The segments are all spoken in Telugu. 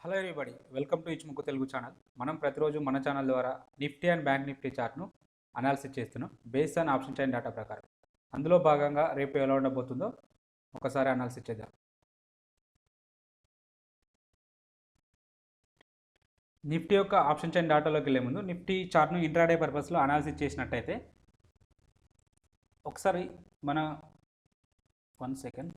హలో ఎవ్రీబడి, వెల్కమ్ టు ఇచ్చుముక్కు తెలుగు ఛానల్. మనం ప్రతిరోజు మన ఛానల్ ద్వారా నిఫ్టీ అండ్ బ్యాంక్ నిఫ్టీ చార్ట్ను అనాలిసిస్ చేస్తున్నాం based on option chain data ప్రకారం. అందులో భాగంగా రేపు ఎలా ఉండబోతుందో ఒకసారి అనాలిసిస్ చేద్దాం. నిఫ్టీ యొక్క ఆప్షన్ చైన్ డేటాలోకి వెళ్ళే ముందు నిఫ్టీ చార్ట్ను ఇంట్రాడే పర్పస్లో అనాలిసిస్ చేసినట్టయితే ఒకసారి మన 1 సెకండ్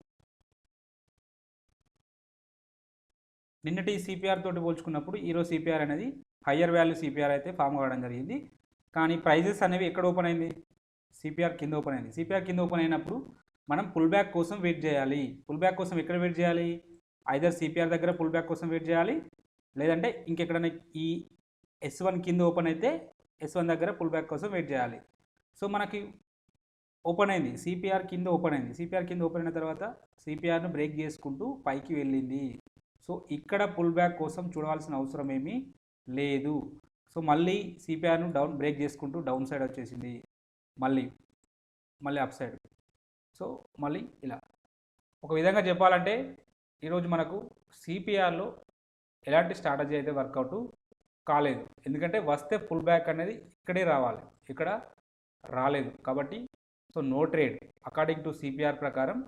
నిన్నటి సిపిఆర్ తోటి పోల్చుకున్నప్పుడు ఈరోజు సిపిఆర్ అనేది హయ్యర్ వాల్యూ సిపిఆర్ అయితే ఫామ్ అవ్వడం జరిగింది. కానీ ప్రైజెస్ అనేవి ఎక్కడ ఓపెన్ అయింది? సిపిఆర్ కింద ఓపెన్ అయింది. సిపిఆర్ కింద ఓపెన్ అయినప్పుడు మనం పుల్ బ్యాక్ కోసం వెయిట్ చేయాలి. పుల్ బ్యాక్ కోసం ఎక్కడ వెయిట్ చేయాలి? ఐదర్ సిపిఆర్ దగ్గర పుల్ బ్యాక్ కోసం వెయిట్ చేయాలి, లేదంటే ఇంకెక్కడైనా ఈ S1 కింద ఓపెన్ అయితే S1 దగ్గర పుల్ బ్యాక్ కోసం వెయిట్ చేయాలి. సో మనకి ఓపెన్ అయింది, సిపిఆర్ కింద ఓపెన్ అయింది. సిపిఆర్ కింద ఓపెన్ అయిన తర్వాత సిపిఆర్ను బ్రేక్ చేసుకుంటూ పైకి వెళ్ళింది. సో ఇక్కడ పుల్ బ్యాక్ కోసం చూడాల్సిన అవసరం ఏమీ లేదు. సో మళ్ళీ సిపిఆర్ను బ్రేక్ చేసుకుంటూ డౌన్ సైడ్ వచ్చేసింది, మళ్ళీ అప్ సైడ్. సో మళ్ళీ ఇలా ఒక విధంగా చెప్పాలంటే ఈరోజు మనకు సిపిఆర్లో ఎలాంటి స్ట్రాటజీ అయితే వర్కౌట్ కాలేదు. ఎందుకంటే వస్తే పుల్ బ్యాక్ అనేది ఇక్కడే రావాలి, ఇక్కడ రాలేదు. కాబట్టి so no trade according to CPR ప్రకారం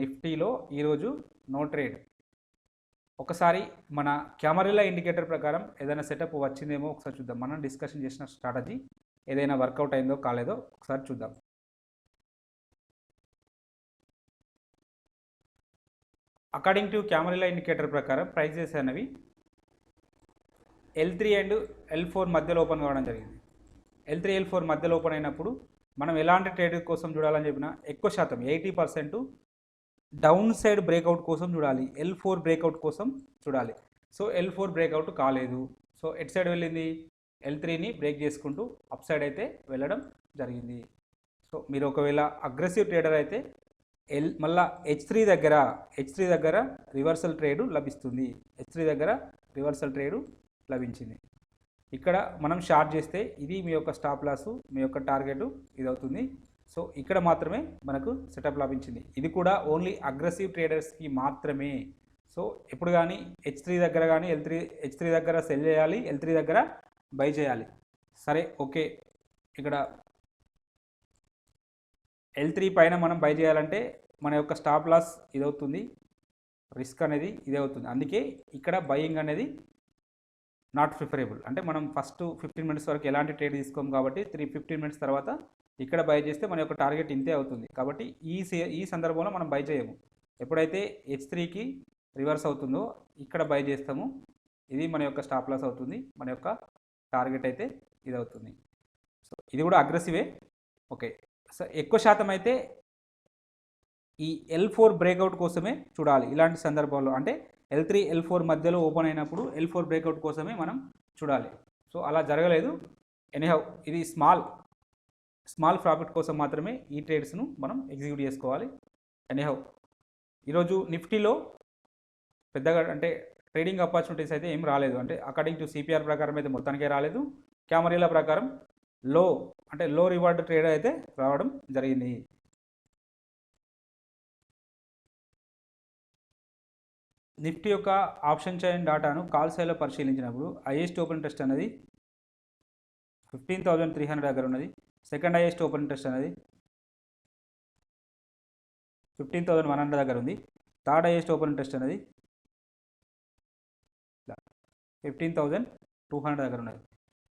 నిఫ్టీలో ఈరోజు నో ట్రేడ్. ఒకసారి మన కెమెరాల ఇండికేటర్ ప్రకారం ఏదైనా సెటప్ వచ్చిందేమో ఒకసారి చూద్దాం. మనం డిస్కషన్ చేసిన స్ట్రాటజీ ఏదైనా వర్కౌట్ అయిందో కాలేదో ఒకసారి చూద్దాం. అకార్డింగ్ టు కెమెరాల ఇండికేటర్ ప్రకారం ప్రైజెస్ అనేవి L3 అండ్ L4 మధ్యలో ఓపెన్ కావడం జరిగింది. L3 L4 మధ్యలో ఓపెన్ అయినప్పుడు మనం ఎలాంటి ట్రేడ్ కోసం చూడాలని చెప్పినా ఎక్కువ శాతం 80% డౌన్ సైడ్ బ్రేక్అవుట్ కోసం చూడాలి, L4 బ్రేక్అవుట్ కోసం చూడాలి. సో L4 బ్రేక్అవుట్ కాలేదు. సో ఎట్ సైడ్ వెళ్ళింది, L3ని బ్రేక్ చేసుకుంటూ అప్ సైడ్ అయితే వెళ్ళడం జరిగింది. సో మీరు ఒకవేళ అగ్రెసివ్ ట్రేడర్ అయితే మళ్ళా H3 దగ్గర రివర్సల్ ట్రేడు లభిస్తుంది. H3 దగ్గర రివర్సల్ ట్రేడు లభించింది. ఇక్కడ మనం షార్ట్ చేస్తే ఇది మీ యొక్క స్టాప్ లాసు, మీ యొక్క టార్గెట్ ఇది అవుతుంది. సో ఇక్కడ మాత్రమే మనకు సెటప్ లభించింది. ఇది కూడా ఓన్లీ అగ్రెసివ్ ట్రేడర్స్కి మాత్రమే. సో ఎప్పుడు కానీ H3 దగ్గర కానీ H3 దగ్గర సెల్ చేయాలి, L3 దగ్గర బై చేయాలి. సరే ఓకే, ఇక్కడ L3 పైన మనం బై చేయాలంటే మన యొక్క స్టాప్ లాస్ ఇదవుతుంది, రిస్క్ అనేది ఇదే అవుతుంది. అందుకే ఇక్కడ బయింగ్ అనేది నాట్ ప్రిఫరబుల్. అంటే మనం ఫస్ట్ 15 మినిట్స్ వరకు ఎలాంటి ట్రేడ్ తీసుకోము కాబట్టి 15 మినిట్స్ తర్వాత ఇక్కడ బై చేస్తే మన యొక్క టార్గెట్ ఇంతే అవుతుంది. కాబట్టి ఈ సందర్భంలో మనం బై చేయము. ఎప్పుడైతే H3కి రివర్స్ అవుతుందో ఇక్కడ బై చేస్తాము, ఇది మన యొక్క స్టాప్ లాస్ అవుతుంది, మన యొక్క టార్గెట్ అయితే ఇది అవుతుంది. సో ఇది కూడా అగ్రెసివే. ఓకే, సో ఎక్కువ శాతం అయితే ఈ L4 బ్రేక్అవుట్ కోసమే చూడాలి ఇలాంటి సందర్భంలో. అంటే L3 L4 మధ్యలో ఓపెన్ అయినప్పుడు L4 బ్రేక్అవుట్ కోసమే మనం చూడాలి. సో అలా జరగలేదు. ఎనీహౌ ఇది స్మాల్ ప్రాఫిట్ కోసం మాత్రమే ఈ ట్రేడ్స్ను మనం ఎగ్జిక్యూట్ చేసుకోవాలి. ఎనీహౌ ఈరోజు నిఫ్టీలో పెద్దగా అంటే ట్రేడింగ్ ఆపర్చునిటీస్ అయితే ఏం రాలేదు. అంటే అకార్డింగ్ టు సిపిఆర్ ప్రకారం అయితే మొత్తానికే రాలేదు. కెమెరాల ప్రకారం లో రివార్డ్ ట్రేడ్ అయితే రావడం జరిగింది. నిఫ్టీ యొక్క ఆప్షన్ చైన్ డాటాను కాల్ సైడ్లో పరిశీలించినప్పుడు హైయెస్ట్ ఓపెన్ ఇంట్రెస్ట్ అనేది 15,300 దగ్గర ఉన్నది. సెకండ్ హైయెస్ట్ ఓపెన్ ఇంట్రెస్ట్ అనేది 15,100 దగ్గర ఉంది. థర్డ్ హైయెస్ట్ ఓపెన్ ఇంట్రెస్ట్ అనేది 15,200 దగ్గర ఉన్నది.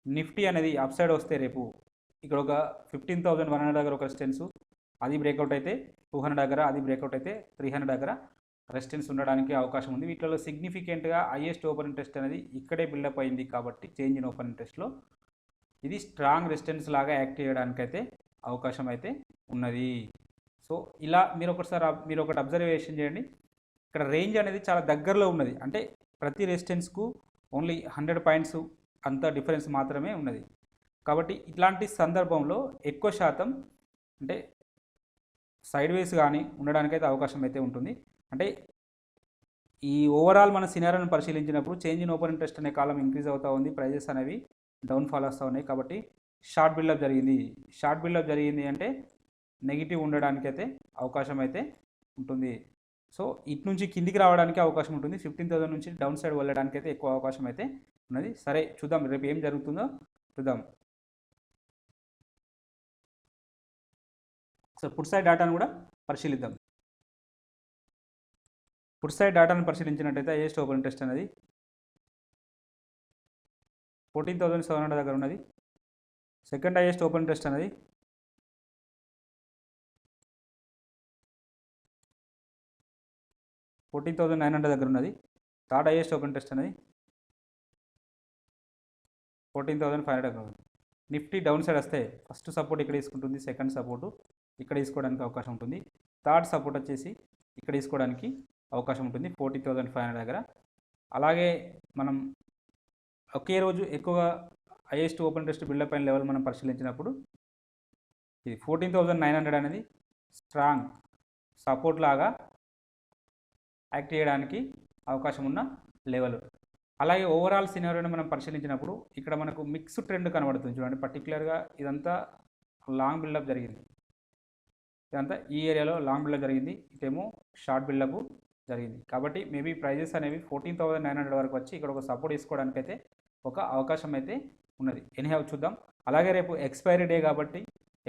నిఫ్టీ అనేది అప్ సైడ్ వస్తే రేపు ఇక్కడ ఒక 15,100 దగ్గర ఒక రెసిస్టెన్స్, అది బ్రేక్అవుట్ అయితే 200 దగ్గర, అది బ్రేక్అవుట్ అయితే 300 దగ్గర రెసిస్టెన్స్ ఉండడానికి అవకాశం ఉంది. వీటిలో సిగ్నిఫికెంట్గా హైయెస్ట్ ఓపెన్ ఇంట్రెస్ట్ అనేది ఇక్కడే బిల్డప్ అయింది. కాబట్టి చేంజ్ ఇన్ ఓపెన్ ఇంట్రెస్ట్లో ఇది స్ట్రాంగ్ రెసిస్టెన్స్ లాగా యాక్ట్ చేయడానికి అయితే అవకాశం అయితే ఉన్నది. సో ఇలా మీరు ఒకటి అబ్జర్వేషన్ చేయండి. ఇక్కడ రేంజ్ అనేది చాలా దగ్గరలో ఉన్నది. అంటే ప్రతి రెసిస్టెన్స్కు ఓన్లీ 100 పాయింట్స్ అంత డిఫరెన్స్ మాత్రమే ఉన్నది. కాబట్టి ఇట్లాంటి సందర్భంలో ఎక్కువ శాతం అంటే సైడ్ వేస్ కానీ ఉండడానికైతే అవకాశం అయితే ఉంటుంది. అంటే ఈ ఓవరాల్ మన సినారియోని పరిశీలించినప్పుడు చేంజ్ ఇన్ ఓపెన్ ఇంట్రెస్ట్ అనే కాలం ఇంక్రీజ్ అవుతూ ఉంది, ప్రైజెస్ అనేవి డౌన్ఫాల్ వస్తూ ఉన్నాయి. కాబట్టి షార్ట్ బిల్డప్ జరిగింది అంటే నెగిటివ్ ఉండడానికైతే అవకాశం అయితే ఉంటుంది. సో ఇటు నుంచి కిందికి రావడానికి అవకాశం ఉంటుంది. 15,000 నుంచి డౌన్ సైడ్ వెళ్ళడానికి అయితే ఎక్కువ అవకాశం అయితే ఉన్నది. సరే చూద్దాం రేపు ఏం జరుగుతుందో చూద్దాం. సో పుట్ సైడ్ డేటాను కూడా పరిశీలిద్దాం. పుట్ సైడ్ డేటాను పరిశీలించినట్టయితే హైయెస్ట్ ఓపెన్ ఇంట్రెస్ట్ అనేది 14,700 దగ్గర ఉన్నది. సెకండ్ హైయెస్ట్ ఓపెన్ ఇంట్రెస్ట్ అనేది 14,900 దగ్గర ఉన్నది. థర్డ్ హైయెస్ట్ ఓపెన్ ఇంట్రెస్ట్ అనేది 14,500 దగ్గర ఉంది. నిఫ్టీ డౌన్ సైడ్ వస్తే ఫస్ట్ సపోర్ట్ ఇక్కడ తీసుకుంటుంది, సెకండ్ సపోర్టు ఇక్కడ తీసుకోవడానికి అవకాశం ఉంటుంది, థర్డ్ సపోర్ట్ వచ్చేసి ఇక్కడ తీసుకోవడానికి అవకాశం ఉంటుంది 14,500 దగ్గర. అలాగే మనం ఒకే రోజు ఎక్కువగా హైయెస్ట్ ఓపెన్ ఇంట్రెస్ట్ బిల్డప్ అయిన లెవెల్ మనం పరిశీలించినప్పుడు ఇది 14,900 అనేది స్ట్రాంగ్ సపోర్ట్ లాగా యాక్ట్ చేయడానికి అవకాశం ఉన్న లెవెల్. అలాగే ఓవరాల్ సినారియోని మనం పరిశీలించినప్పుడు ఇక్కడ మనకు మిక్స్డ్ ట్రెండ్ కనబడుతుంది చూడండి. పర్టికులర్గా ఇదంతా లాంగ్ బిల్డప్ జరిగింది, ఇదంతా ఈ ఏరియాలో లాంగ్ బిల్డప్ జరిగింది, ఇటేమో షార్ట్ బిల్డప్ జరిగింది. కాబట్టి మేబీ ప్రైజెస్ అనేవి 14,900 వరకు వచ్చి ఇక్కడ ఒక సపోర్ట్ తీసుకోవడానికి అయితే ఒక అవకాశం అయితే ఉన్నది. ఎనీహౌ చూద్దాం. అలాగే రేపు ఎక్స్పైరీ డే కాబట్టి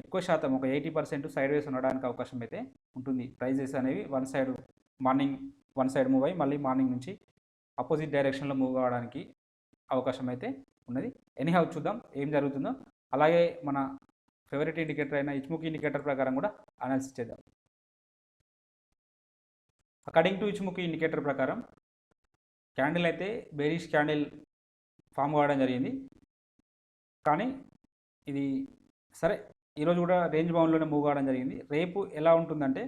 ఎక్కువ శాతం ఒక 80% సైడ్ వేస్ ఉండడానికి అవకాశం అయితే ఉంటుంది. ప్రైజెస్ అనేవి మార్నింగ్ వన్ సైడ్ మూవ్ అయ్యి మళ్ళీ మార్నింగ్ నుంచి అపోజిట్ డైరెక్షన్లో మూవ్ కావడానికి అవకాశం అయితే ఉన్నది. ఎనీహౌ చూద్దాం ఏం జరుగుతుందో. అలాగే మన ఫేవరెట్ ఇండికేటర్ అయిన ఇచ్ముఖి ఇండికేటర్ ప్రకారం కూడా అనాలిసిస్ చేద్దాం. అకార్డింగ్ టు ఇచ్ముఖి ఇండికేటర్ ప్రకారం క్యాండిల్ అయితే బేరిష్ క్యాండిల్ ఫామ్ కావడం జరిగింది. కానీ ఇది సరే ఈరోజు కూడా రేంజ్ బౌండ్లోనే మూవ్ కావడం జరిగింది. రేపు ఎలా ఉంటుందంటే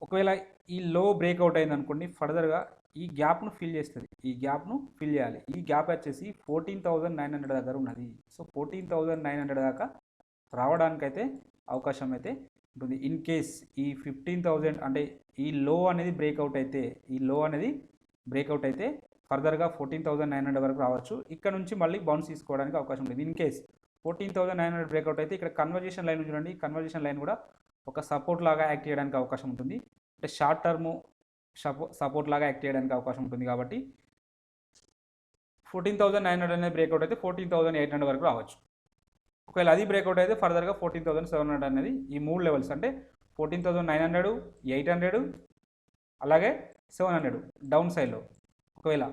ఒకవేళ ఈ లో బ్రేక్అవుట్ అయింది అనుకోండి, ఫర్దర్గా ఈ గ్యాప్ను ఫిల్ చేస్తుంది. ఈ గ్యాప్ను ఫిల్ చేయాలి. ఈ గ్యాప్ వచ్చేసి 14,900 దగ్గర ఉన్నది. సో 14,900 దాకా రావడానికైతే అవకాశం అయితే ఉంటుంది. ఇన్ కేస్ ఈ 15,000 అంటే ఈ లో అనేది బ్రేక్అవుట్ అయితే ఫర్దర్గా 14,900 వరకు రావచ్చు. ఇక్కడ నుంచి మళ్ళీ బౌన్స్ తీసుకోవడానికి అవకాశం ఉంటుంది. ఇన్ కేస్ 14,900 బ్రేక్అవుట్ అయితే ఇక్కడ కన్వర్జేషన్ లైన్ చూడండి. కన్వర్జేషన్ లైన్ కూడా ఒక సపోర్ట్ లాగా యాక్ట్ చేయడానికి అవకాశం ఉంటుంది. అంటే షార్ట్ టర్మ్ సపోర్ట్ లాగా యాక్ట్ చేయడానికి అవకాశం ఉంటుంది. కాబట్టి 14,900 అనేది బ్రేక్అవుట్ అయితే 14,800 వరకు రావచ్చు. ఒకవేళ అది బ్రేక్అవుట్ అయితే ఫర్దర్గా 14,700 అనేది ఈ మూడు లెవెల్స్ అంటే 14,900, 800 అలాగే 700 డౌన్ సైడ్లో ఒకవేళ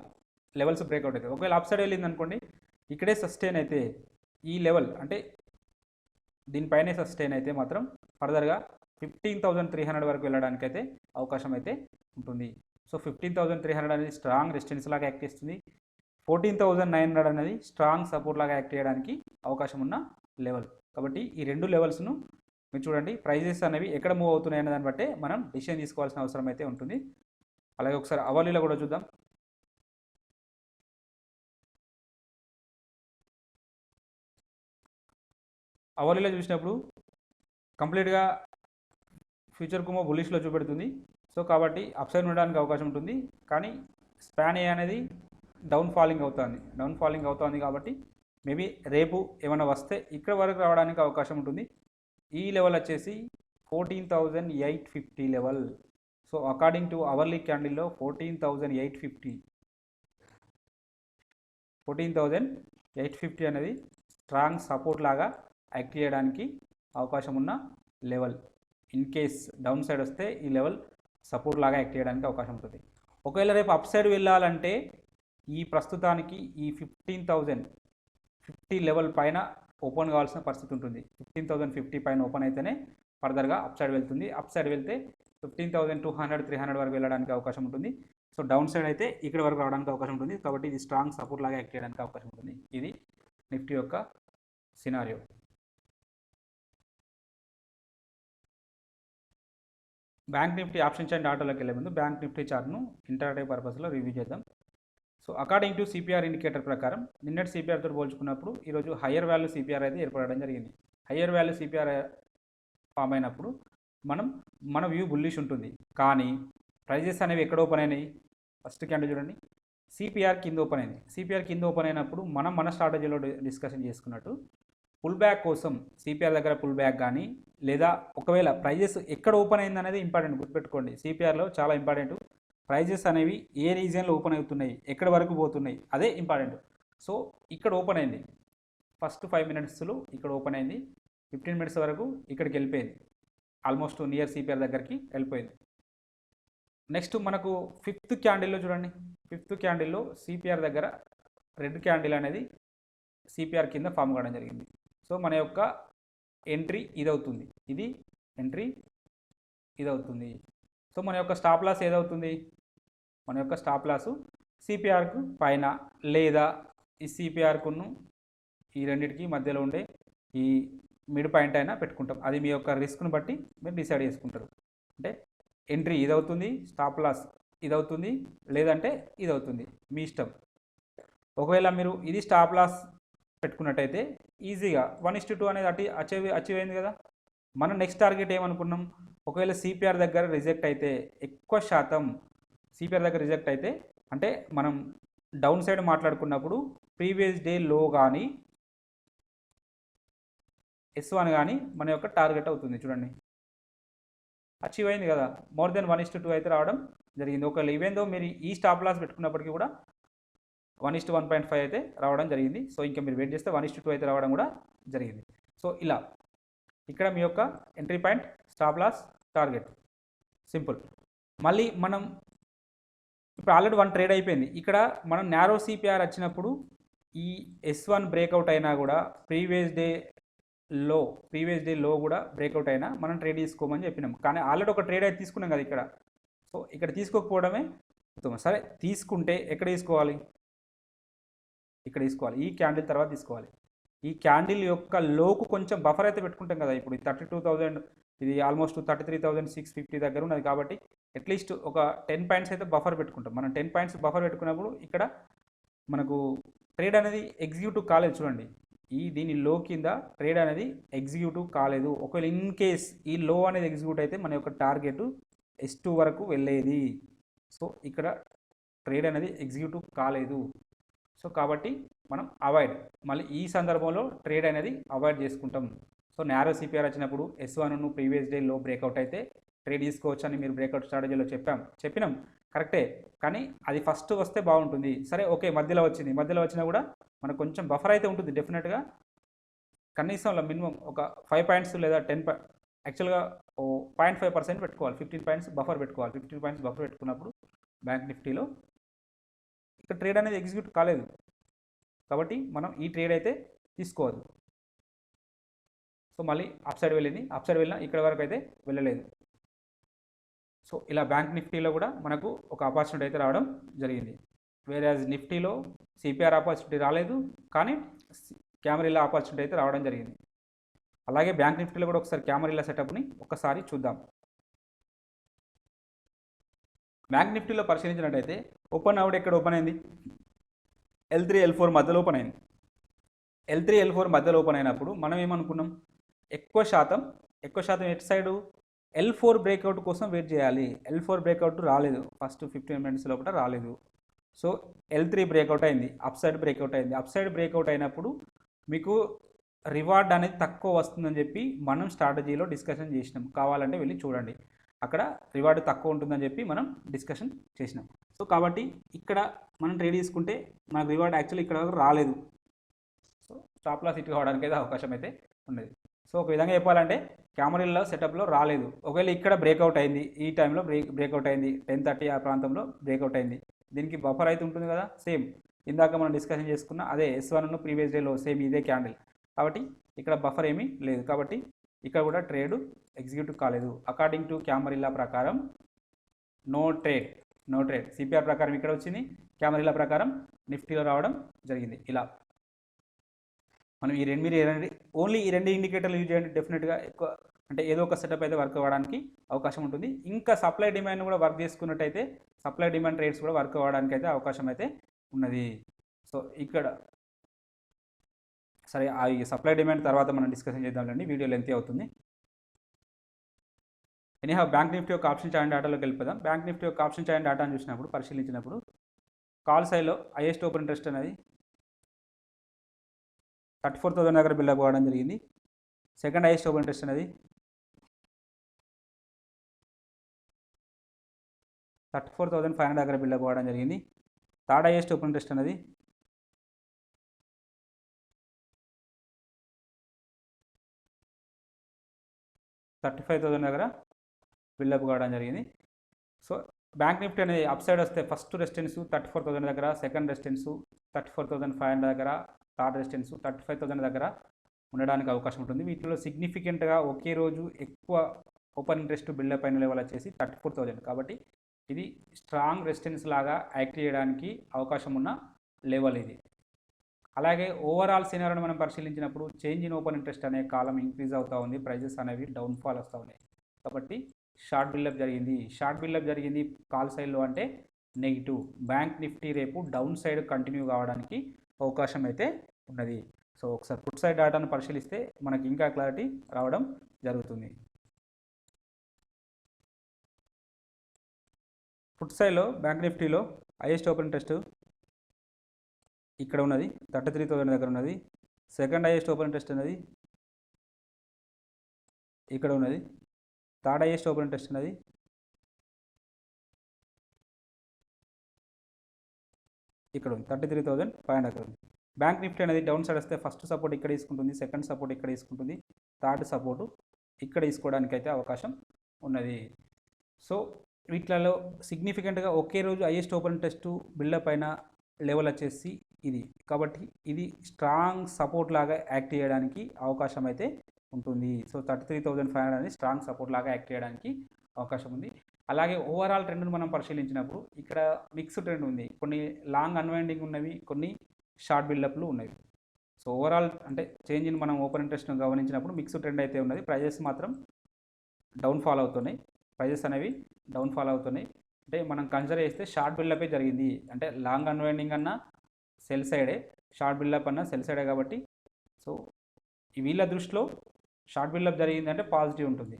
లెవెల్స్ బ్రేక్అవుట్ అయితే, ఒకవేళ అప్ సైడ్ వెళ్ళింది అనుకోండి, ఇక్కడే సస్టైన్ అయితే ఈ లెవెల్ అంటే దీనిపైనే సస్టైన్ అయితే మాత్రం ఫర్దర్గా 15,300 వరకు వెళ్ళడానికి అయితే అవకాశం అయితే ఉంటుంది. సో 15,300 అనేది స్ట్రాంగ్ రెసిస్టెన్స్ లాగా యాక్ట్ చేస్తుంది. 14,900 అనేది స్ట్రాంగ్ సపోర్ట్ లాగా యాక్ట్ చేయడానికి అవకాశం ఉన్న లెవెల్. కాబట్టి ఈ రెండు లెవెల్స్ను మీరు చూడండి, ప్రైజెస్ అనేవి ఎక్కడ మూవ్ అవుతున్నాయి అనే దాన్ని బట్టే మనం డిసిషన్ తీసుకోవాల్సిన అవసరం అయితే ఉంటుంది. అలాగే ఒకసారి అవర్లీలో కూడా చూద్దాం. అవర్లీలో చూసినప్పుడు కంప్లీట్గా ఫ్యూచర్ కుమో బుల్లిష్లో చూపెడుతుంది. సో కాబట్టి అప్సైడ్ ఉండడానికి అవకాశం ఉంటుంది. కానీ స్పాన్ ఏ అనేది డౌన్ ఫాలింగ్ అవుతుంది కాబట్టి మేబీ రేపు ఏమైనా వస్తే ఇక్కడ వరకు రావడానికి అవకాశం ఉంటుంది. ఈ లెవెల్ వచ్చేసి 14,850 level. So according to hourly క్యాండిల్లో 14,850 అనేది స్ట్రాంగ్ సపోర్ట్ లాగా యాక్ట్ చేయడానికి అవకాశం ఉన్న level. In case downside వస్తే ఈ లెవెల్ సపోర్ట్ లాగా యాక్ట్ చేయడానికి అవకాశం ఉంటుంది. ఒకవేళ రేపు అప్ సైడ్ వెళ్ళాలంటే ఈ ప్రస్తుతానికి ఈ 15,050 లెవెల్ పైన ఓపెన్ కావాల్సిన పరిస్థితి ఉంటుంది. 15,050 పైన ఓపెన్ అయితేనే ఫర్దర్గా అప్ సైడ్ వెళ్తుంది. అప్ సైడ్ వెళ్తే 15,200, 300 వరకు వెళ్ళడానికి అవకాశం ఉంటుంది. సో డౌన్ సైడ్ అయితే ఇక్కడ వరకు రావడానికి అవకాశం ఉంటుంది. కాబట్టి ఇది స్ట్రాంగ్ సపోర్ట్ లాగా యాక్ట్ చేయడానికి అవకాశం ఉంటుంది. ఇది నిఫ్టీ యొక్క scenario. Bank Nifty options and ఆటోలోకి వెళ్ళే ముందు బ్యాంక్ నిఫ్టీ చార్ట్ను ఇంటర్డే పర్పస్లో రివ్యూ చేద్దాం. So according to CPR indicator ప్రకారం నిన్నటి సిపిఆర్తో పోల్చుకున్నప్పుడు ఈరోజు హయ్యర్ వాల్యూ సిపిఆర్ అయితే ఏర్పడడం జరిగింది. హయ్యర్ వాల్యూ సిపిఆర్ ఫామ్ అయినప్పుడు మన వ్యూ బుల్లిష్ ఉంటుంది. కానీ ప్రైజెస్ అనేవి ఎక్కడ ఓపెన్ అయినాయి? ఫస్ట్ క్యాండిల్ చూడండి, సిపిఆర్ కింద ఓపెన్ అయింది. సిపిఆర్ కింద ఓపెన్ అయినప్పుడు మన స్ట్రాటజీలో డిస్కషన్ చేసుకున్నట్టు పుల్ బ్యాక్ కోసం సిపిఆర్ దగ్గర పుల్ బ్యాక్ కానీ లేదా ఒకవేళ ప్రైజెస్ ఎక్కడ ఓపెన్ అయింది అనేది ఇంపార్టెంట్, గుర్తుపెట్టుకోండి. సిపిఆర్లో చాలా ఇంపార్టెంట్, ప్రైజెస్ అనేవి ఏ రీజియన్లో ఓపెన్ అవుతున్నాయి, ఎక్కడ వరకు పోతున్నాయి, అదే ఇంపార్టెంట్. సో ఇక్కడ ఓపెన్ అయింది, ఫస్ట్ 5 minutesలో ఇక్కడ ఓపెన్ అయింది, 15 minutes వరకు ఇక్కడికి వెళ్ళిపోయింది, ఆల్మోస్ట్ నియర్ సిపిఆర్ దగ్గరికి వెళ్ళిపోయింది. నెక్స్ట్ మనకు 5th క్యాండిల్లో చూడండి, 5th క్యాండిల్లో సిపిఆర్ దగ్గర రెడ్ క్యాండిల్ అనేది సిపిఆర్ కింద ఫామ్ కావడం జరిగింది. సో మన యొక్క ఎంట్రీ ఇదవుతుంది, ఇది ఎంట్రీ ఇదవుతుంది. సో మన యొక్క స్టాప్ లాస్ ఏదవుతుంది, మన యొక్క స్టాప్ లాసు సిపిఆర్కు పైన లేదా ఈ సిపిఆర్కును ఈ రెండింటికి మధ్యలో ఉండే ఈ మిడ్ పాయింట్ అయినా పెట్టుకుంటాం. అది మీ యొక్క రిస్క్ను బట్టి మీరు డిసైడ్ చేసుకుంటారు. అంటే ఎంట్రీ ఇదవుతుంది, స్టాప్ లాస్ ఇదవుతుంది, లేదంటే ఇదవుతుంది, మీ ఇష్టం. ఒకవేళ మీరు ఇది స్టాప్ లాస్ పెట్టుకున్నట్టయితే ఈజీగా 1:2 అనేది అచీవ్ అయింది కదా. మనం నెక్స్ట్ టార్గెట్ ఏమనుకున్నాం, ఒకవేళ సిపిఆర్ దగ్గర రిజెక్ట్ అయితే, ఎక్కువ శాతం సిపిఆర్ దగ్గర రిజెక్ట్ అయితే, అంటే మనం డౌన్ సైడ్ మాట్లాడుకున్నప్పుడు ప్రీవియస్ డే లో కానీ S1 కానీ మన యొక్క టార్గెట్ అవుతుంది. చూడండి అచీవ్ అయింది కదా, మోర్ దెన్ 1:2 అయితే రావడం జరిగింది. ఒకవేళ ఈవెన్ మీరు ఈ స్టాప్ లాస్ పెట్టుకున్నప్పటికీ కూడా 1:1.5 అయితే రావడం జరిగింది. సో ఇంకా మీరు వెయిట్ చేస్తే 1:2 అయితే రావడం కూడా జరిగింది. సో ఇలా ఇక్కడ మీ యొక్క entry point, stop loss, target, simple. మళ్ళీ మనం ఇప్పుడు ఆల్రెడీ 1 ట్రేడ్ అయిపోయింది. ఇక్కడ మనం నారో సిపిఆర్ వచ్చినప్పుడు ఈ S1 బ్రేక్అవుట్ అయినా కూడా ప్రీవియస్ డే లో కూడా బ్రేక్అవుట్ అయినా మనం ట్రేడ్ తీసుకోమని చెప్పినాం. కానీ ఆల్రెడీ ఒక ట్రేడ్ అయితే తీసుకున్నాం కదా ఇక్కడ. సో ఇక్కడ తీసుకోకపోవడమే ఉత్తమం. సరే తీసుకుంటే ఎక్కడ తీసుకోవాలి, ఇక్కడ తీసుకోవాలి, ఈ క్యాండిల్ తర్వాత తీసుకోవాలి. ఈ క్యాండిల్ యొక్క లోకు కొంచెం బఫర్ అయితే పెట్టుకుంటాం కదా. ఇప్పుడు 32,000, ఇది ఆల్మోస్ట్ 33,650 దగ్గర ఉన్నది కాబట్టి అట్లీస్ట్ ఒక 10 పాయింట్స్ అయితే బఫర్ పెట్టుకుంటాం. మనం 10 పాయింట్స్ బఫర్ పెట్టుకున్నప్పుడు ఇక్కడ మనకు ట్రేడ్ అనేది ఎగ్జిక్యూటివ్ కాలేదు. చూడండి దీని లో కింద ట్రేడ్ అనేది ఎగ్జిక్యూటివ్ కాలేదు. ఒకవేళ ఇన్ కేస్ ఈ లో అనేది ఎగ్జిక్యూట్ అయితే మన యొక్క టార్గెట్ S2 వరకు వెళ్ళేది. సో ఇక్కడ ట్రేడ్ అనేది ఎగ్జిక్యూటివ్ కాలేదు. సో కాబట్టి మనం అవాయిడ్, మళ్ళీ ఈ సందర్భంలో ట్రేడ్ అనేది అవాయిడ్ చేసుకుంటాం. సో నారో సిపిఆర్ వచ్చినప్పుడు S1ను ప్రీవియస్ డే లో బ్రేక్అవుట్ అయితే ట్రేడ్ తీసుకోవచ్చు అని మీరు బ్రేక్అవుట్ స్ట్రాటజీలో చెప్పినాం కరెక్టే. కానీ అది ఫస్ట్ వస్తే బాగుంటుంది. సరే ఓకే, మధ్యలో వచ్చినా కూడా మనకు కొంచెం బఫర్ అయితే ఉంటుంది డెఫినెట్గా. కనీసం మినిమం ఒక 5 పాయింట్స్ లేదా 10 యాక్చువల్గా 0.5% పెట్టుకోవాలి, 15 పాయింట్స్ బఫర్ పెట్టుకోవాలి. 15 పాయింట్స్ బఫర్ పెట్టుకున్నప్పుడు బ్యాంక్ నిఫ్టీలో ఇక్కడ ట్రేడ్ అనేది ఎగ్జిక్యూట్ కాలేదు కాబట్టి మనం ఈ ట్రేడ్ అయితే తీసుకోవద్దు. సో మళ్ళీ అప్ సైడ్ వెళ్ళినా ఇక్కడ వరకు అయితే వెళ్ళలేదు. సో ఇలా బ్యాంక్ నిఫ్టీలో కూడా మనకు ఒక ఆపర్చునిటీ అయితే రావడం జరిగింది. వేరేజ్ నిఫ్టీలో సిపిఆర్ ఆపర్చునిటీ రాలేదు, కానీ క్యామరిల్లా ఆపర్చునిటీ అయితే రావడం జరిగింది. అలాగే బ్యాంక్ నిఫ్టీలో కూడా ఒకసారి క్యామరిల్లా సెటప్ని ఒకసారి చూద్దాం. బ్యాంక్ నిఫ్టీలో పరిశీలించినట్టయితే ఓపెన్ అవుట్ ఎక్కడ ఓపెన్ అయింది, L3 L4 మధ్యలో ఓపెన్ అయింది. L3 L4 మధ్యలో ఓపెన్ అయినప్పుడు మనం ఏమనుకున్నాం, ఎక్కువ శాతం ఎటు సైడు L4 బ్రేక్అవుట్ కోసం వెయిట్ చేయాలి. L4 బ్రేక్అవుట్ రాలేదు, ఫస్ట్ 15 minutes లోపల రాలేదు. సో L3 బ్రేక్అవుట్ అయింది, అప్ సైడ్ బ్రేక్అవుట్ అయింది. అప్ సైడ్ బ్రేక్అవుట్ అయినప్పుడు మీకు రివార్డ్ అనేది తక్కువ వస్తుందని చెప్పి మనం స్ట్రాటజీలో డిస్కషన్ చేసినాం. కావాలంటే వెళ్ళి చూడండి, అక్కడ రివార్డ్ తక్కువ ఉంటుందని చెప్పి మనం డిస్కషన్ చేసినాం. సో కాబట్టి ఇక్కడ మనం ట్రేడ్ తీసుకుంటే మనకు రివార్డ్ యాక్చువల్లీ ఇక్కడ రాలేదు. సో స్టాప్ లాస్ హిట్ కావడానికి అయితే అవకాశం అయితే ఉన్నది. సో ఒక విధంగా చెప్పాలంటే క్యామరిల్లో సెటప్లో రాలేదు. ఒకవేళ ఇక్కడ బ్రేక్అవుట్ అయింది, ఈ టైంలో బ్రేక్అవుట్ అయింది, 10:30 ఆ ప్రాంతంలో బ్రేక్అవుట్ అయింది, దీనికి బఫర్ అయితే ఉంటుంది కదా. సేమ్ ఇందాక మనం డిస్కషన్ చేసుకున్న అదే S1ను ప్రీవియస్ డేలో సేమ్ ఇదే క్యాండిల్ కాబట్టి ఇక్కడ బఫర్ ఏమీ లేదు. కాబట్టి ఇక్కడ కూడా ట్రేడ్ ఎగ్జిక్యూటివ్ కాలేదు. అకార్డింగ్ టు క్యామరిల్లా ప్రకారం నో ట్రేడ్. సిపిఆర్ ప్రకారం ఇక్కడ వచ్చింది, క్యామరిల్లా ప్రకారం నిఫ్టీలో రావడం జరిగింది. ఇలా మనం ఓన్లీ ఈ రెండు ఇండికేటర్లు యూజ్ చేయండి, డెఫినెట్గా ఎక్కువ అంటే ఏదో ఒక సెటప్ అయితే వర్క్ అవ్వడానికి అవకాశం ఉంటుంది. ఇంకా సప్లై డిమాండ్ కూడా వర్క్ చేసుకున్నట్టయితే సప్లై డిమాండ్ ట్రేడ్స్ కూడా వర్క్ అవ్వడానికి అయితే అవకాశం అయితే ఉన్నది. సో ఇక్కడ సరే ఆ సప్లై డిమాండ్ తర్వాత మనం డిస్కషన్ చేద్దాంలేండి, వీడియో లెంతీ అవుతుంది. ఎనీహౌ బ్యాంక్ నిఫ్టీ యొక్క ఆప్షన్ చార్ట్ డేటాలోకి వెళ్ళిపోదాం. బ్యాంక్ నిఫ్టీ యొక్క ఆప్షన్ చార్ట్ డేటాను చూసినప్పుడు పరిశీలించినప్పుడు కాల్ సైడ్లో హైయెస్ట్ ఓపెన్ ఇంట్రెస్ట్ అనేది 34,000 దగ్గర బిల్డప్ కావడం జరిగింది. సెకండ్ హైయెస్ట్ ఓపెన్ ఇంట్రెస్ట్ అనేది 34,500 దగ్గర బిల్డప్ కావడం జరిగింది. థర్డ్ హైయెస్ట్ ఓపెన్ ఇంట్రెస్ట్ అనేది 35,000 దగ్గర బిల్డప్ కావడం జరిగింది. సో బ్యాంక్ నిఫ్టీ అనేది అప్ సైడ్ వస్తే ఫస్ట్ రెసిస్టెన్స్ 34,000 దగ్గర, సెకండ్ రెసిస్టెన్స్ 34,500 దగ్గర, థర్డ్ రెసిస్టెన్స్ 35,000 దగ్గర ఉండడానికి అవకాశం ఉంటుంది. వీటిలో సిగ్నిఫికెంట్గా ఒకే రోజు ఎక్కువ ఓపెన్ ఇంట్రెస్ట్ బిల్డప్ అయిన లెవెల్ వచ్చేసి 34,000. కాబట్టి ఇది స్ట్రాంగ్ రెసిస్టెన్స్ లాగా యాక్ట్ చేయడానికి అవకాశం ఉన్న లెవెల్ ఇది. అలాగే ఓవరాల్ సినారియోని మనం పరిశీలించినప్పుడు చేంజ్ ఇన్ ఓపెన్ ఇంట్రెస్ట్ అనే కాలం ఇంక్రీజ్ అవుతూ ఉంది, ప్రైజెస్ అనేవి డౌన్ఫాల్ వస్తూ ఉన్నాయి. కాబట్టి షార్ట్ బిల్డప్ జరిగింది కాల్ సైడ్లో అంటే నెగిటివ్. బ్యాంక్ నిఫ్టీ రేపు డౌన్ సైడ్ కంటిన్యూ కావడానికి అవకాశం అయితే ఉన్నది. సో ఒకసారి పుట్ సైడ్ డేటాను పరిశీలిస్తే మనకి ఇంకా క్లారిటీ రావడం జరుగుతుంది. పుట్ సైడ్లో బ్యాంక్ నిఫ్టీలో హైయెస్ట్ ఓపెన్ ఇంట్రెస్ట్ ఇక్కడ ఉన్నది, 33,000 దగ్గర ఉన్నది. సెకండ్ హైయెస్ట్ ఓపెన్ ఇంట్రెస్ట్ అనేది ఇక్కడ ఉన్నది. థర్డ్ హైయెస్ట్ ఓపెన్ ఇంట్రెస్ట్ అనేది ఇక్కడ ఉంది, 33,500 దగ్గర ఉంది. బ్యాంక్ నిఫ్టీ అనేది డౌన్ సైడ్ వస్తే ఫస్ట్ సపోర్ట్ ఇక్కడ తీసుకుంటుంది, సెకండ్ సపోర్ట్ ఇక్కడ తీసుకుంటుంది, థర్డ్ సపోర్టు ఇక్కడ తీసుకోవడానికి అయితే అవకాశం ఉన్నది. సో వీటిలలో సిగ్నిఫికెంట్గా ఒకే రోజు హైయెస్ట్ ఓపెన్ ఇంట్రెస్ట్ బిల్డప్ అయిన లెవెల్ వచ్చేసి ఇది. కాబట్టి ఇది స్ట్రాంగ్ సపోర్ట్ లాగా యాక్ట్ చేయడానికి అవకాశం అయితే ఉంటుంది. సో 33,500 అనేది స్ట్రాంగ్ సపోర్ట్ లాగా యాక్ట్ చేయడానికి అవకాశం ఉంది. అలాగే ఓవరాల్ ట్రెండ్ను మనం పరిశీలించినప్పుడు ఇక్కడ మిక్స్డ్ ట్రెండ్ ఉంది. కొన్ని లాంగ్ అన్వైండింగ్ ఉన్నవి, కొన్ని షార్ట్ బిల్డప్లు ఉన్నవి. సో ఓవరాల్ అంటే చేంజ్ ఇన్ మనం ఓపెన్ ఇంట్రెస్ట్ను గమనించినప్పుడు మిక్స్డ్ ట్రెండ్ అయితే ఉన్నది. ప్రైజెస్ మాత్రం డౌన్ఫాల్ అవుతున్నాయి. ప్రైజెస్ అనేవి డౌన్ఫాల్ అవుతున్నాయి. అంటే మనం కన్సిడర్ చేస్తే షార్ట్ బిల్డపే జరిగింది. అంటే లాంగ్ అన్వైండింగ్ అన్న సెల్ సైడే, షార్ట్ బిల్డప్ అన్న సెల్ సైడే. కాబట్టి సో వీళ్ళ దృష్టిలో షార్ట్ బిల్డప్ జరిగింది అంటే పాజిటివ్ ఉంటుంది,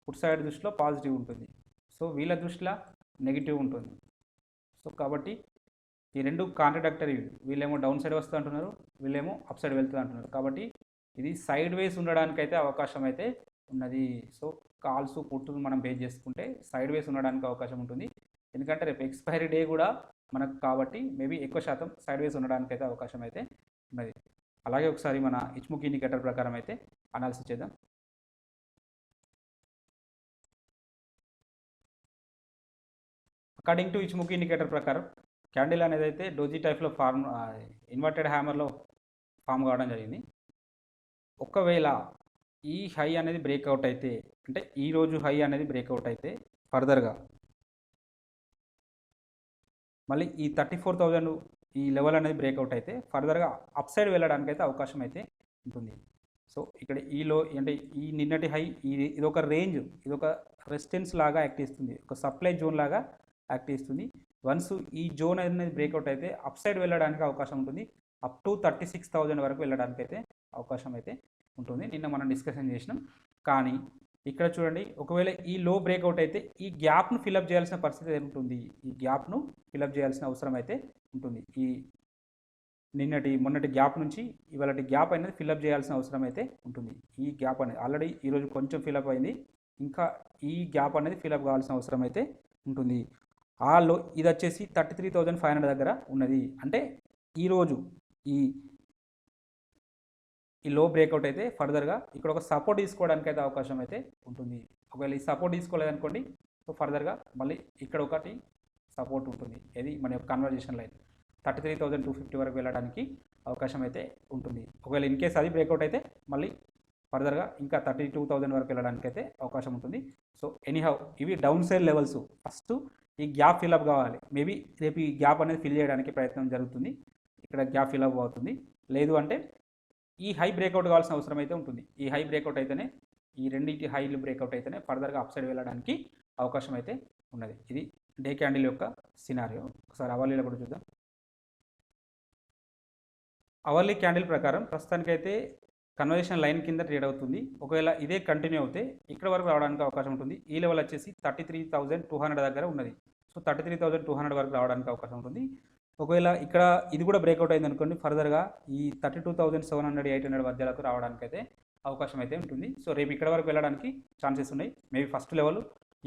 పుట్ సైడ్ దృష్టిలో పాజిటివ్ ఉంటుంది. సో వీళ్ళ దృష్టిలో నెగిటివ్ ఉంటుంది. సో కాబట్టి ఈ రెండు కాంట్రడక్టరీ. వీళ్ళేమో డౌన్ సైడ్ వస్తూ అంటున్నారు, వీళ్ళేమో అప్ సైడ్ వెళ్తూ అంటున్నారు. కాబట్టి ఇది సైడ్ వేస్ ఉండడానికైతే అవకాశం అయితే ఉన్నది. సో కాల్స్ పుట్టును మనం బేస్ చేసుకుంటే సైడ్ వేస్ ఉండడానికి అవకాశం ఉంటుంది. ఎందుకంటే రేపు ఎక్స్పైరీ డే కూడా మనకు కాబట్టి మేబీ ఎక్కువ శాతం సైడ్ వేస్ ఉండడానికి అయితే అవకాశం అయితే ఉన్నది. అలాగే ఒకసారి మన ఇచ్ముఖి ఇండికేటర్ ప్రకారం అయితే అనాలిసిస్ చేద్దాం. అకార్డింగ్ టు ఇచ్ముఖి ఇండికేటర్ ప్రకారం క్యాండిల్ అనేది అయితే డోజీ టైప్లో ఇన్వర్టెడ్ హ్యామర్లో ఫామ్ కావడం జరిగింది. ఒకవేళ ఈ హై అనేది బ్రేక్అవుట్ అయితే, అంటే ఈరోజు హై అనేది బ్రేక్అవుట్ అయితే ఫర్దర్గా మళ్ళీ ఈ 34,000 ఈ లెవెల్ అనేది బ్రేక్అవుట్ అయితే ఫర్దర్గా అప్ సైడ్ వెళ్ళడానికి అయితే అవకాశం అయితే ఉంటుంది. సో ఇక్కడ ఈలో అంటే ఈ నిన్నటి హై ఇదొక రేంజ్, ఇదొక రెసిస్టెన్స్ లాగా యాక్ట్ చేస్తుంది, ఒక సప్లై జోన్ లాగా యాక్ట్ చేస్తుంది. వన్స్ ఈ జోన్ అనేది బ్రేక్అవుట్ అయితే అప్ సైడ్ వెళ్ళడానికి అవకాశం ఉంటుంది. అప్ టు 36,000 వరకు వెళ్ళడానికి అయితే అవకాశం అయితే ఉంటుంది. నిన్న మనం డిస్కషన్ చేసినాం. కానీ ఇక్కడ చూడండి, ఒకవేళ ఈ లో బ్రేక్అవుట్ అయితే ఈ గ్యాప్ను ఫిలప్ చేయాల్సిన పరిస్థితి ఉంటుంది. ఈ గ్యాప్ను ఫిలప్ చేయాల్సిన అవసరం అయితే ఉంటుంది. ఈ మొన్నటి గ్యాప్ నుంచి ఇవాళ గ్యాప్ అనేది ఫిలప్ చేయాల్సిన అవసరం అయితే ఉంటుంది. ఈ గ్యాప్ అనేది ఆల్రెడీ ఈరోజు కొంచెం ఫిలప్ అయింది, ఇంకా ఈ గ్యాప్ అనేది ఫిలప్ కావాల్సిన అవసరం అయితే ఉంటుంది. ఆ లో ఇది వచ్చేసి 33,500 దగ్గర ఉన్నది. అంటే ఈరోజు ఈ లో బ్రేక్అవుట్ అయితే ఫర్దర్గా ఇక్కడ ఒక సపోర్ట్ తీసుకోవడానికి అయితే అవకాశం అయితే ఉంటుంది. ఒకవేళ ఈ సపోర్ట్ తీసుకోలేదనుకోండి, సో ఫర్దర్గా మళ్ళీ ఇక్కడ ఒకటి సపోర్ట్ ఉంటుంది. ఇది మన యొక్క కన్వర్జేషన్ లైన్ 33,250 వరకు వెళ్ళడానికి అవకాశం అయితే ఉంటుంది. ఒకవేళ ఇన్ కేస్ అది బ్రేక్అవుట్ అయితే మళ్ళీ ఫర్దర్గా ఇంకా 32,000 వరకు వెళ్ళడానికి అయితే అవకాశం ఉంటుంది. సో ఎనీహౌ ఇవి డౌన్ సైడ్ లెవెల్స్. ఫస్ట్ ఈ గ్యాప్ ఫిల్అప్ కావాలి. మేబీ రేపు ఈ గ్యాప్ అనేది ఫిల్ చేయడానికి ప్రయత్నం జరుగుతుంది. ఇక్కడ గ్యాప్ ఫిల్అప్ అవుతుంది. లేదు అంటే ఈ హై బ్రేక్అవుట్ కావాల్సిన అవసరం అయితే ఉంటుంది. ఈ హై బ్రేక్అవుట్ అయితేనే, ఈ రెండింటి హైలు బ్రేక్అవుట్ అయితేనే ఫర్దర్గా అప్ సైడ్ వెళ్ళడానికి అవకాశం అయితే ఉన్నది. ఇది డే క్యాండిల్ యొక్క సినారియో. ఒకసారి అవర్లీలో కూడా చూద్దాం. అవర్లీ క్యాండిల్ ప్రకారం ప్రస్తుతానికైతే కన్వర్జేషన్ లైన్ కింద ట్రేడ్ అవుతుంది. ఒకవేళ ఇదే కంటిన్యూ అవుతే ఇక్కడ వరకు రావడానికి అవకాశం ఉంటుంది. ఈ లెవెల్ వచ్చేసి 33,200 దగ్గర ఉన్నది. సో 33,200 వరకు రావడానికి అవకాశం ఉంటుంది. ఒకవేళ ఇక్కడ ఇది కూడా బ్రేక్అవుట్ అయింది అనుకోండి, ఫర్దర్గా ఈ 32,700 800 మధ్యలకు రావడానికి అయితే అవకాశం అయితే ఉంటుంది. సో రేపు ఇక్కడ వరకు వెళ్ళడానికి ఛాన్సెస్ ఉన్నాయి. మేబీ ఫస్ట్ లెవెల్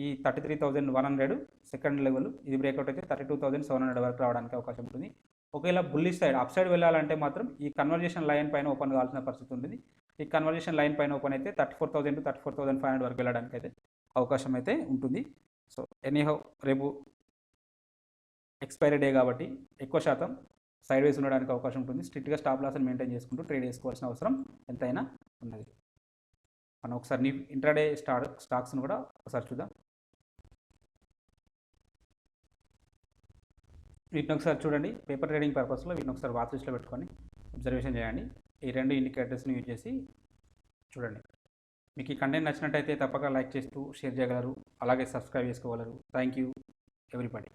ఈ 33,100, సెకండ్ లెవెల్ ఇది బ్రేక్అవుట్ అయితే 32,700 వరకు రావడానికి అవకాశం ఉంటుంది. ఒకవేళ బుల్లిష్ సైడ్ అప్ సైడ్ వెళ్ళాలంటే మాత్రం ఈ కన్వర్జేషన్ లైన్ పైన ఓపెన్ కావాల్సిన పరిస్థితి ఉంటుంది. ఈ కన్వర్జేషన్ లైన్ పైన ఓపెన్ అయితే 34,000 to 34,500 వరకు వెళ్ళడానికి అయితే అవకాశం అయితే ఉంటుంది. సో ఎనీహౌ రేపు ఎక్స్పైరీ డే కాబట్టి ఎక్కువ శాతం సైడ్ వేస్ ఉండడానికి అవకాశం ఉంటుంది. స్ట్రిక్ట్గా స్టాప్ లాస్ని మెయింటైన్ చేసుకుంటూ ట్రేడ్ చేసుకోవాల్సిన అవసరం ఎంతైనా ఉన్నది. మనం ఒకసారి ఇంట్రాడే స్టాక్స్ను కూడా ఒకసారి చూద్దాం. వీటిని ఒకసారి చూడండి. పేపర్ ట్రేడింగ్ పర్పస్లో వీటిని ఒకసారి వాచ్ లిస్ట్లో పెట్టుకొని అబ్జర్వేషన్ చేయండి. ఈ రెండు ఇండికేటర్స్ని యూజ్ చేసి చూడండి. మీకు ఈ కంటెంట్ నచ్చినట్టయితే తప్పక లైక్ చేస్తూ షేర్ చేయగలరు, అలాగే సబ్స్క్రైబ్ చేసుకోగలరు. Thank you everybody.